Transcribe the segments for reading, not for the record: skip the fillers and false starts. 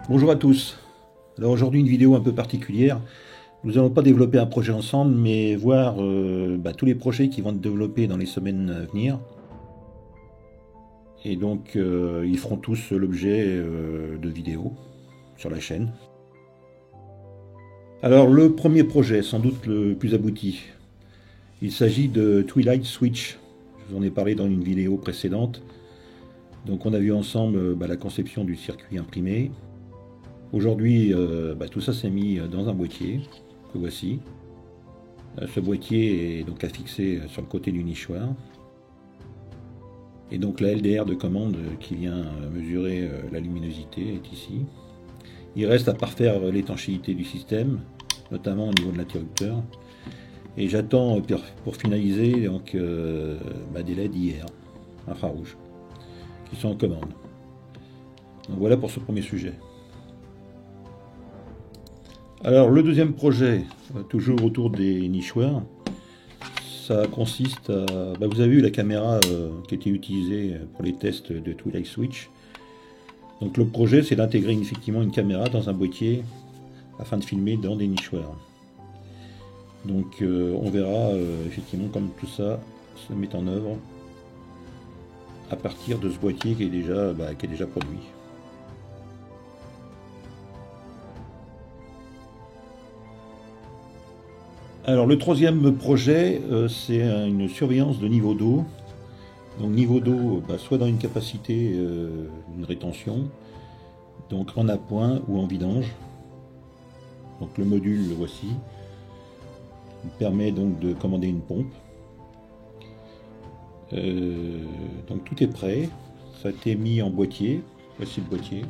Bonjour à tous. Alors aujourd'hui une vidéo un peu particulière. Nous n'allons pas développer un projet ensemble, mais voir tous les projets qui vont être développés dans les semaines à venir. Et donc ils feront tous l'objet de vidéos sur la chaîne. Alors le premier projet, sans doute le plus abouti, il s'agit de Twilight Switch. Je vous en ai parlé dans une vidéo précédente. Donc on a vu ensemble la conception du circuit imprimé. Aujourd'hui, tout ça s'est mis dans un boîtier, que voici. Ce boîtier est donc affixé sur le côté du nichoir. Et donc la LDR de commande qui vient mesurer la luminosité est ici. Il reste à parfaire l'étanchéité du système, notamment au niveau de l'interrupteur. Et j'attends pour finaliser donc, des LED IR, infrarouges, qui sont en commande. Donc voilà pour ce premier sujet. Alors le deuxième projet, toujours autour des nichoirs, ça consiste à... vous avez vu la caméra qui a été utilisée pour les tests de Twilight Switch. Donc le projet c'est d'intégrer effectivement une caméra dans un boîtier afin de filmer dans des nichoirs. Donc on verra effectivement comme tout ça se met en œuvre à partir de ce boîtier qui est déjà produit. Alors le troisième projet, c'est une surveillance de niveau d'eau. Donc niveau d'eau, soit dans une capacité, une rétention, donc en appoint ou en vidange. Donc le module, le voici. Il permet donc de commander une pompe. Donc tout est prêt. Ça a été mis en boîtier. Voici le boîtier.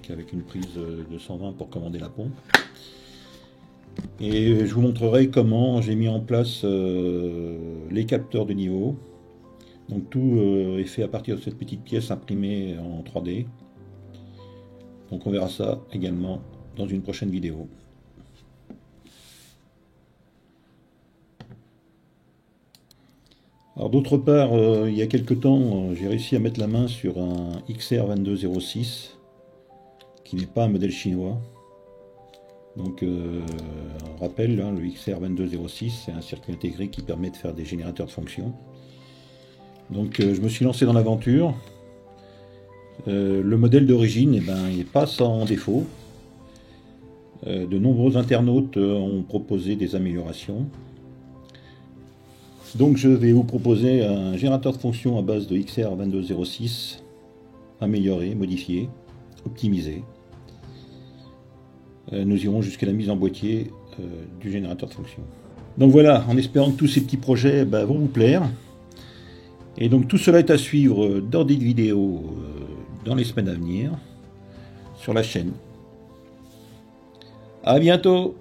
Avec une prise de 120 pour commander la pompe. Et je vous montrerai comment j'ai mis en place les capteurs de niveau. Donc tout est fait à partir de cette petite pièce imprimée en 3D. Donc on verra ça également dans une prochaine vidéo. Alors d'autre part, il y a quelques temps, j'ai réussi à mettre la main sur un XR2206 qui n'est pas un modèle chinois. Donc rappel, le XR2206 c'est un circuit intégré qui permet de faire des générateurs de fonctions. Donc je me suis lancé dans l'aventure. Le modèle d'origine il n'est pas sans défaut. De nombreux internautes ont proposé des améliorations. Donc je vais vous proposer un générateur de fonctions à base de XR2206 amélioré, modifié, optimisé. Nous irons jusqu'à la mise en boîtier du générateur de fonction. Donc voilà, en espérant que tous ces petits projets vont vous plaire. Et donc tout cela est à suivre dans des vidéos dans les semaines à venir sur la chaîne. À bientôt!